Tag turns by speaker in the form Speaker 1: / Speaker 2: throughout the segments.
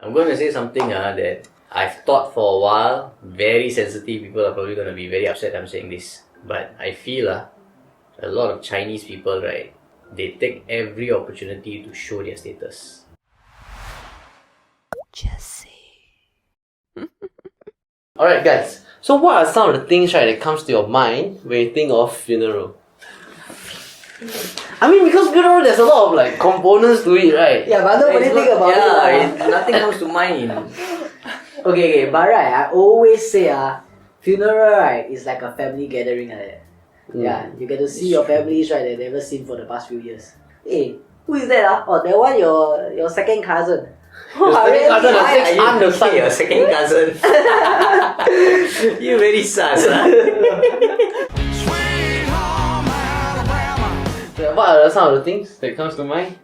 Speaker 1: I'm going to say something that I've thought for a while. Very sensitive people are probably going to be very upset I'm saying this. But I feel a lot of Chinese people, right, they take every opportunity to show their status.
Speaker 2: Just say.
Speaker 3: Alright guys, so what are some of the things, right, that comes to your mind when you think of funeral? I mean, because funeral there's a lot of like components to it, right?
Speaker 4: Yeah, but nobody think about it.
Speaker 1: Nothing comes to mind.
Speaker 4: Okay, but right, I always say funeral right is like a family gathering like that. Yeah, you get to see your families right that never seen for the past few years. Hey, who is that? Oh, that one your second cousin.
Speaker 3: Your second cousin,
Speaker 1: I'm the son. Your second cousin. You very sus.
Speaker 3: What are some of the things that comes to mind?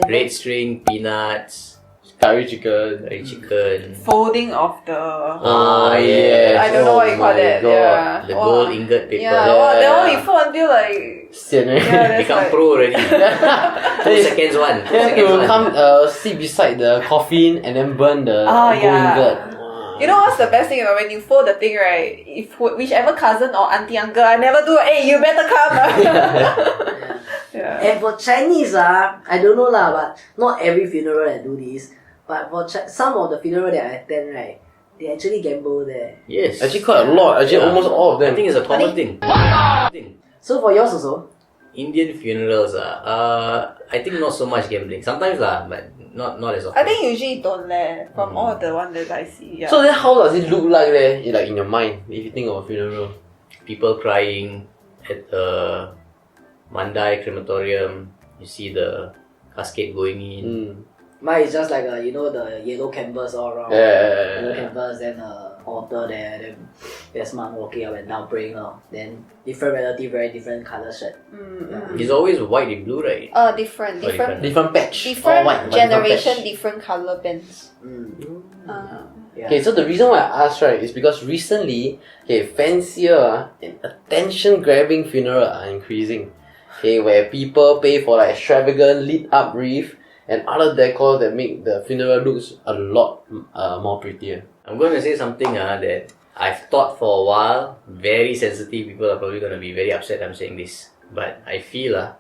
Speaker 1: Red string, peanuts,
Speaker 3: Curry chicken.
Speaker 5: Folding of the...
Speaker 3: Yeah.
Speaker 5: I don't know what you call that.
Speaker 3: God.
Speaker 5: Yeah.
Speaker 1: the gold ingot paper.
Speaker 5: Yeah, that one we fold until like...
Speaker 3: Sian, right?
Speaker 5: Yeah, that's
Speaker 1: Become
Speaker 5: like...
Speaker 1: pro already. 2 seconds one.
Speaker 3: You have to come sit beside the coffin and then burn the gold ingot.
Speaker 5: You know what's the best thing about when you fold the thing, right? If whichever cousin or auntie uncle, I never do. Hey, you better come. Yeah.
Speaker 4: And for Chinese I don't know but not every funeral that do this. But for some of the funeral that I attend, right, they actually gamble there.
Speaker 1: Yes.
Speaker 3: Actually quite a lot. Actually almost all of them.
Speaker 1: I think it's a common thing.
Speaker 4: So for yours also?
Speaker 1: Indian funerals I think not so much gambling. Sometimes but not as often.
Speaker 5: I think usually don't from all the ones that I see. Yeah.
Speaker 3: So then how does it look like there, like in your mind, if you think of a funeral?
Speaker 1: People crying at the Mandai crematorium. You see the casket going in.
Speaker 4: Mine is just like the yellow canvas all around.
Speaker 3: Yeah.
Speaker 4: Yellow canvas, then altar there, then there's mom walking up and down praying then different relative, very different colour shirt.
Speaker 1: It's always white and blue, right?
Speaker 5: Different
Speaker 3: Different patch.
Speaker 5: different
Speaker 3: Or white, but
Speaker 5: generation,
Speaker 3: different patch.
Speaker 5: different colour bands.
Speaker 4: Yeah.
Speaker 3: Okay, so the reason why I asked, right, is because recently, fancier and attention-grabbing funeral are increasing. Okay, where people pay for like extravagant lit-up wreath and other decor that make the funeral looks a lot more prettier.
Speaker 1: I'm going to say something that I've thought for a while. Very sensitive people are probably going to be very upset I'm saying this. But I feel a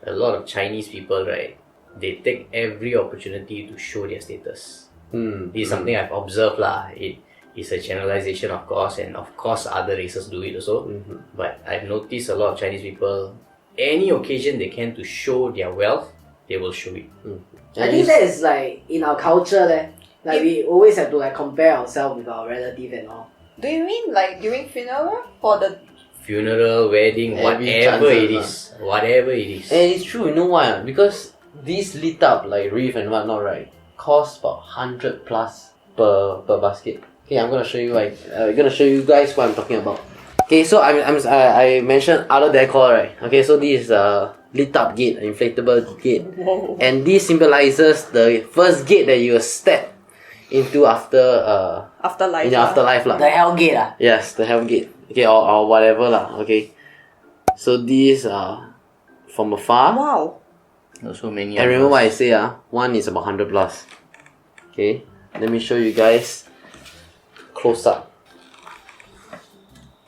Speaker 1: lot of Chinese people, right, they take every opportunity to show their status. This is something I've observed It is a generalization, of course, and of course other races do it also. But I've noticed a lot of Chinese people, any occasion they can to show their wealth, they will show it.
Speaker 4: I think that is like in our culture like we always have to like compare ourselves with our relative and all.
Speaker 5: Do you mean like during funeral for the?
Speaker 1: Funeral, wedding, whatever it is. Whatever it is.
Speaker 3: And it's true, you know why? Because these lit up like wreath and whatnot, right, cost about 100 plus per basket. Okay, I'm gonna show you guys what I'm talking about. Okay, so I mentioned other decor, right? Okay, so this is a lit up gate, an inflatable gate.
Speaker 5: Whoa.
Speaker 3: And this symbolizes the first gate that you will step into
Speaker 5: Afterlife.
Speaker 3: in your afterlife lah.
Speaker 4: The hell gate
Speaker 3: Yes, the hell gate. Okay, or whatever lah. Okay. So these are from afar.
Speaker 5: Wow.
Speaker 1: There's so many.
Speaker 3: And remember what I say, one is about 100 plus. Okay, let me show you guys close up.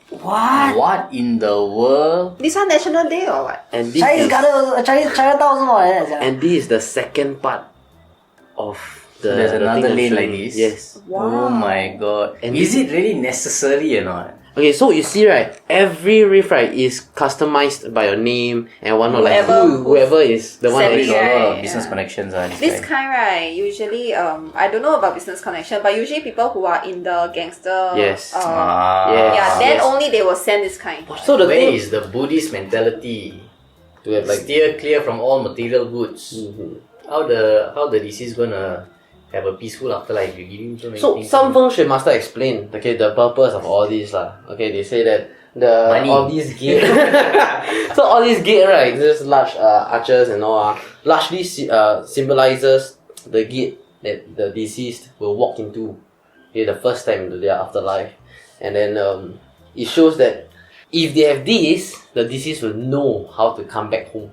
Speaker 1: What in the world?
Speaker 5: This one National Day or what?
Speaker 3: And this
Speaker 4: Chinese
Speaker 3: is,
Speaker 4: Chinatown also like that.
Speaker 3: and this is the second part of the.
Speaker 1: There's
Speaker 3: the
Speaker 1: another
Speaker 3: thing I'm
Speaker 1: lane
Speaker 3: showing
Speaker 1: like
Speaker 3: you.
Speaker 1: this?
Speaker 3: Yes.
Speaker 1: Oh my god.
Speaker 3: And
Speaker 1: is
Speaker 3: this-
Speaker 1: it really necessary or not?
Speaker 3: Okay, so you see, right, every wreath, right, is customized by your name and whatnot. Like whoever is the one that
Speaker 1: There's
Speaker 3: is.
Speaker 1: a lot
Speaker 5: Right,
Speaker 1: of business connections.
Speaker 5: This kind, right, usually, I don't know about business connection, but usually people who are in the gangster...
Speaker 3: Yes.
Speaker 5: Yeah,
Speaker 3: Yes.
Speaker 5: then
Speaker 3: Yes.
Speaker 5: only they will send this kind.
Speaker 3: So the
Speaker 1: Where
Speaker 3: thing
Speaker 1: is the Buddhist mentality?
Speaker 3: to have like
Speaker 1: Steer clear from all material goods. How the deceased gonna have a peaceful afterlife? You give him so many
Speaker 3: So
Speaker 1: things.
Speaker 3: some feng shui master explain, okay, the purpose of all these lah. Okay, they say that
Speaker 1: Money.
Speaker 3: all these gate, so all these gate, right, this large arches and all largely symbolizes the gate that the deceased will walk into, okay, the first time into their afterlife, and then it shows that if they have this, the deceased will know how to come back home.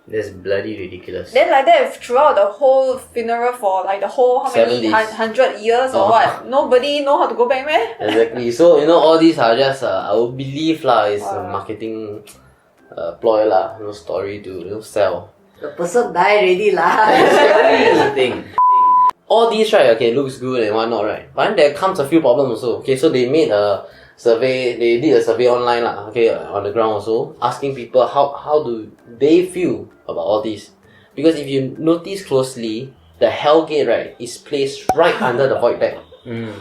Speaker 1: That's bloody ridiculous.
Speaker 5: Then like that throughout the whole funeral for like the whole how many
Speaker 3: 70s.
Speaker 5: 100 years or
Speaker 3: Oh.
Speaker 5: what? Nobody know how to go back, meh?
Speaker 3: Exactly. So all these are just I would believe lah is a
Speaker 5: Wow.
Speaker 3: marketing ploy lah, story to sell.
Speaker 4: The person died already lah.
Speaker 1: That's the thing.
Speaker 3: All these right, okay, looks good and whatnot, right? But then there comes a few problems also. Okay, so they made a survey, they did a survey online lah, okay, on the ground also, asking people how do they feel about all this. Because if you notice closely, the hell gate, right, is placed right under the void deck,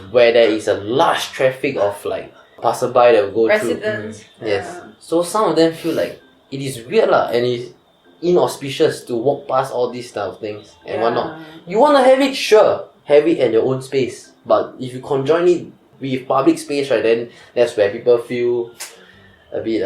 Speaker 3: where there is a large traffic of like passerby that will go
Speaker 5: Residents.
Speaker 3: through. Yes. So some of them feel like it is weird lah, and it's inauspicious to walk past all these type of things and whatnot. You want to have it, sure, have it at your own space. But if you conjoin it with public space, right, then that's where people feel a bit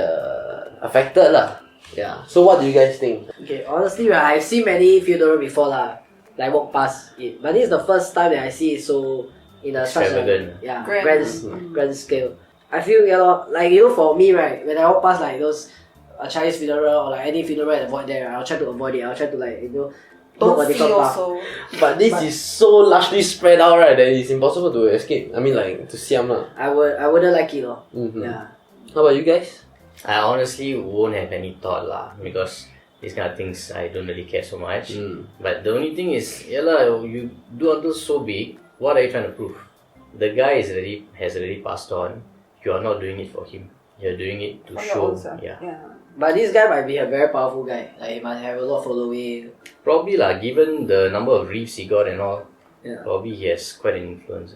Speaker 3: affected lah. Yeah. So what do you guys think?
Speaker 4: Okay, honestly, right, I've seen many funeral before lah, like walk past it. But this is the first time that I see it so in a such a
Speaker 1: Extravagant.
Speaker 4: grand scale. I feel like for me, right, when I walk past like those Chinese funeral or like any funeral at the void there, right, I'll try to avoid it. I'll try to like look
Speaker 5: Don't
Speaker 4: at
Speaker 5: see
Speaker 4: different path.
Speaker 5: also.
Speaker 3: But this is so largely spread out, right, that it's impossible to escape. I mean, like, to siam lah.
Speaker 4: I wouldn't like it, though.
Speaker 3: Mhm.
Speaker 4: Yeah.
Speaker 3: How about you guys?
Speaker 1: I honestly won't have any thought lah, because these kind of things I don't really care so much. But the only thing is, you do until so big, what are you trying to prove? The guy has already passed on. You are not doing it for him. You're doing it to
Speaker 5: For your
Speaker 1: show.
Speaker 5: own self.
Speaker 1: Yeah.
Speaker 4: But this guy might be a very powerful guy. Like he might have a lot of following.
Speaker 1: Probably lah, given the number of reefs he got and all,
Speaker 4: Yeah.
Speaker 1: probably he has quite an influence.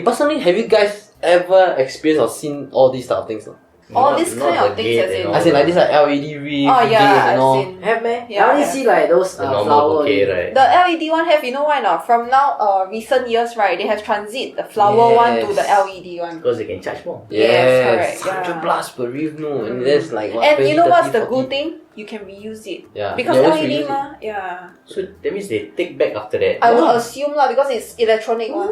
Speaker 3: Personally, have you guys ever experienced or seen all these type of things?
Speaker 5: All these kind
Speaker 1: the
Speaker 5: of things
Speaker 1: gate
Speaker 5: as
Speaker 1: and
Speaker 5: in-
Speaker 1: all
Speaker 3: As in, like
Speaker 1: that.
Speaker 3: this, like LED reef,
Speaker 5: Oh
Speaker 3: gate
Speaker 5: yeah,
Speaker 3: and all.
Speaker 5: I've seen.
Speaker 4: Have man?
Speaker 5: Yeah,
Speaker 4: I only
Speaker 5: yeah.
Speaker 4: see like those
Speaker 1: The normal
Speaker 4: flower.
Speaker 1: bouquet, right?
Speaker 5: The LED one have, you know why not? From now, recent years, right, they have transit the flower one to the
Speaker 3: Yes.
Speaker 5: LED one.
Speaker 1: Because they can charge more.
Speaker 5: Yes, correct,
Speaker 3: 100
Speaker 5: yeah.
Speaker 3: plus per reef, no, and that's like what,
Speaker 5: And
Speaker 3: 20,
Speaker 5: you know what's
Speaker 3: 30,
Speaker 5: the
Speaker 3: 40.
Speaker 5: good thing? You can reuse it.
Speaker 3: Yeah,
Speaker 5: Because
Speaker 3: you always
Speaker 5: LED
Speaker 3: reuse it.
Speaker 5: ma, yeah.
Speaker 1: So that means they take back after that.
Speaker 5: I would assume lah because it's electronic one.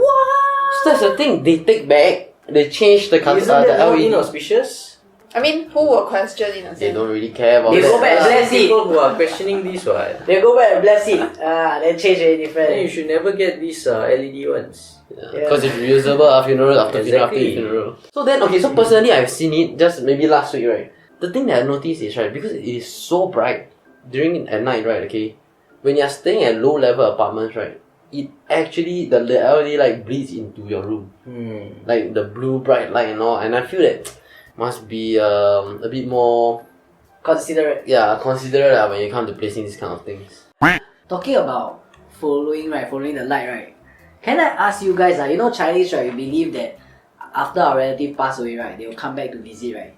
Speaker 3: So that's the thing, they take back, they change the color,
Speaker 1: Isn't
Speaker 3: the
Speaker 1: that more
Speaker 3: LED.
Speaker 1: inauspicious?
Speaker 5: I mean, who will question in a
Speaker 3: They
Speaker 5: sense?
Speaker 3: don't really care about
Speaker 4: They go back
Speaker 3: that.
Speaker 4: and bless it.
Speaker 1: People who are questioning this one.
Speaker 4: They go back and bless it. Then change it
Speaker 1: Then you
Speaker 4: different.
Speaker 1: should never get these LED ones.
Speaker 3: Because it's reusable after funeral, after
Speaker 1: Exactly.
Speaker 3: funeral. So then, okay, so personally I've seen it just maybe last week, right? The thing that I noticed is, right, because it is so bright at night, right, okay, when you're staying at low level apartments, right, it actually, the LED light bleeds into your room. Like the blue bright light and all, and I feel that must be a bit more,
Speaker 4: Consider it.
Speaker 3: considerate when you come to placing these kind of things.
Speaker 4: Talking about following the light, right? Can I ask you guys, Chinese, right, we believe that after our relative pass away, right, they will come back to visit, right?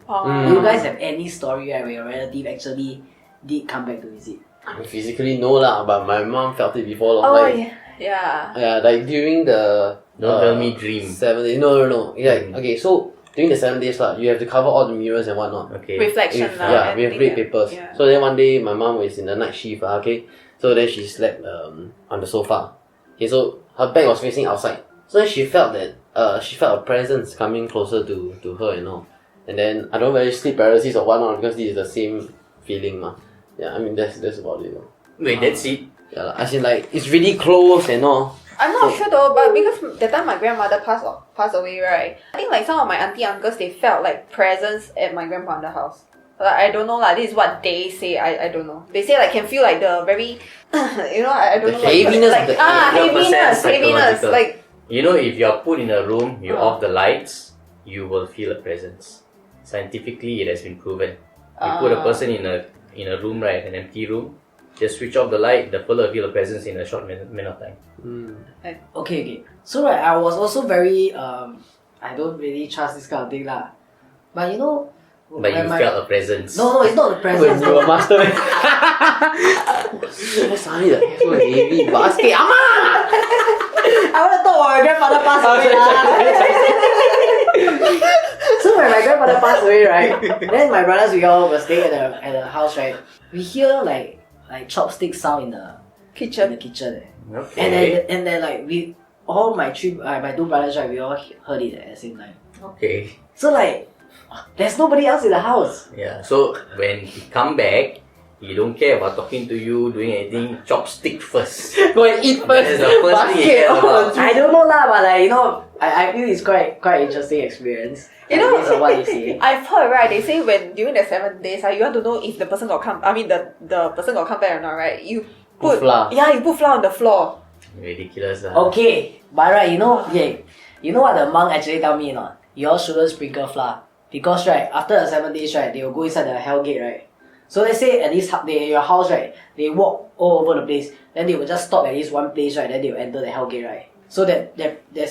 Speaker 4: Do you guys have any story, right, where your relative actually did come back to visit?
Speaker 3: I mean, physically no lah, but my mom felt it before.
Speaker 5: Oh
Speaker 3: like,
Speaker 5: yeah.
Speaker 3: Yeah, like during the
Speaker 1: Don't tell me dream.
Speaker 3: 7 days. No. Yeah, okay, so during the 7 days lah, you have to cover all the mirrors and whatnot.
Speaker 1: Okay.
Speaker 5: Reflection
Speaker 3: With,
Speaker 5: lah.
Speaker 3: yeah, with
Speaker 5: everything,
Speaker 3: red papers.
Speaker 5: Yeah.
Speaker 3: So then one day my mom was in the night shift, okay. So then she slept on the sofa. Okay, so her back was facing outside. So then she felt that she felt a presence coming closer to her and all. And then I don't know whether sleep paralysis or whatnot because this is the same feeling ma. Yeah, I mean that's about it.
Speaker 1: Wait, that's it?
Speaker 3: Yeah, lah, as in like it's really close and all.
Speaker 5: I'm not sure though, but because that time my grandmother passed away, right? I think like some of my auntie uncles they felt like presence at my grandfather's house. Like I don't know lah. This is what they say. I don't know. They say like can feel like the very, I don't
Speaker 3: The
Speaker 5: know.
Speaker 3: heaviness
Speaker 5: like
Speaker 3: of the-
Speaker 5: heaviness.
Speaker 1: 100%
Speaker 5: Like
Speaker 1: You know, if you're put in a room, you off the lights, you will feel a presence. Scientifically, it has been proven. You put a person in a room, right, an empty room, just switch off the light, the fella will feel a presence in a short minute of time.
Speaker 4: Okay. So right, I was also very I don't really trust this kind of thing lah. But
Speaker 1: But you felt a presence.
Speaker 4: No, it's not the
Speaker 3: When
Speaker 4: presence.
Speaker 3: you were master. So suddenly the so heavy basket.
Speaker 4: I want to talk about my grandfather passed away lah. So when my grandfather passed away, right, then my brothers we all were staying at the house, right. We hear like chopstick sound in the
Speaker 5: kitchen.
Speaker 4: kitchen.
Speaker 1: Okay.
Speaker 4: And then like we all my two brothers, right, we all heard it at the same time.
Speaker 1: Okay.
Speaker 4: So like there's nobody else in the house.
Speaker 1: Yeah. So when he come back, He don't care about talking to you, doing anything. Chopstick first.
Speaker 3: Go and eat
Speaker 1: That is
Speaker 3: first.
Speaker 1: the first thing he
Speaker 3: Basket
Speaker 1: cares
Speaker 3: all
Speaker 1: about.
Speaker 3: the
Speaker 4: I don't know lah, but like, you know, I feel it's quite interesting experience.
Speaker 5: You know,
Speaker 4: based on what they say.
Speaker 5: I've heard, right, they say when during the 7 days, you want to know if the person got come, the person got come back or not, right? You
Speaker 3: Put flour.
Speaker 5: Yeah, you put flour on the floor.
Speaker 1: Ridiculous.
Speaker 4: Okay, but right, you know what the monk actually tell me or not? You all shouldn't sprinkle flour. Because right, after the 7 days, right, they will go inside the hell gate, right? So let's say at this your house, right, they walk all over the place, then they will just stop at this one place, right, then they will enter the hell gate, right? So that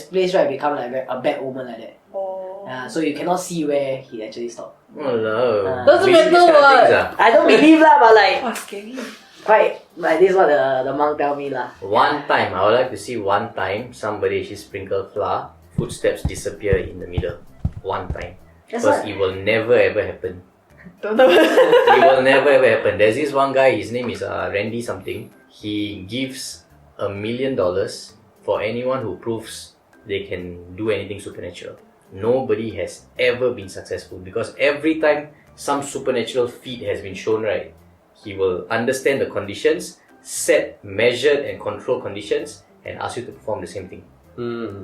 Speaker 4: place, right, become like a bad omen like that.
Speaker 5: Oh.
Speaker 4: So you cannot see where he actually stopped.
Speaker 1: Oh no.
Speaker 3: Doesn't
Speaker 1: Believe
Speaker 3: matter
Speaker 1: this kind of
Speaker 3: what.
Speaker 1: things, ah.
Speaker 4: I don't believe lah, but like,
Speaker 5: Wow, scary.
Speaker 4: quite, like this is what the monk tell me lah.
Speaker 1: One time, I would like to see one time somebody actually sprinkle flour, footsteps disappear in the middle. One time.
Speaker 4: That's
Speaker 1: Because
Speaker 4: why.
Speaker 1: it will never ever happen.
Speaker 5: Don't know.
Speaker 1: It will never ever happen. There's this one guy, his name is Randy something. He gives $1 million for anyone who proves they can do anything supernatural. Nobody has ever been successful because every time some supernatural feat has been shown, right, he will understand the conditions, set measured and controlled conditions, and ask you to perform the same thing.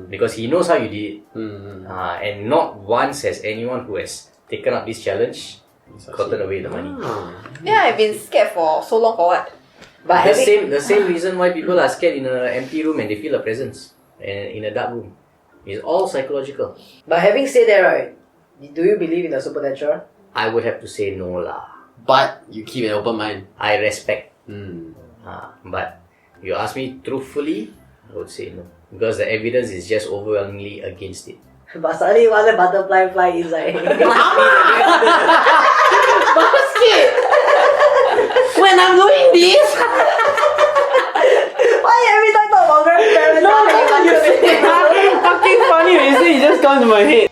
Speaker 1: Because he knows how you did it. And not once has anyone who has taken up this challenge gotten away the money.
Speaker 5: Yeah, I've been scared for so long for what?
Speaker 4: But
Speaker 1: The same reason why people are scared in an empty room and they feel a presence and in a dark room. It's all psychological.
Speaker 4: But having said that, right, do you believe in the supernatural?
Speaker 1: I would have to say no lah.
Speaker 3: But you keep an open mind.
Speaker 1: I respect.
Speaker 3: Mm.
Speaker 1: But you ask me truthfully, I would say no. Because the evidence is just overwhelmingly against it.
Speaker 4: But suddenly one butterfly fly inside.
Speaker 3: Basket! When I'm doing this!
Speaker 4: Why every time talk about grandparents?
Speaker 3: No, you say fucking funny when you say it just comes to my head.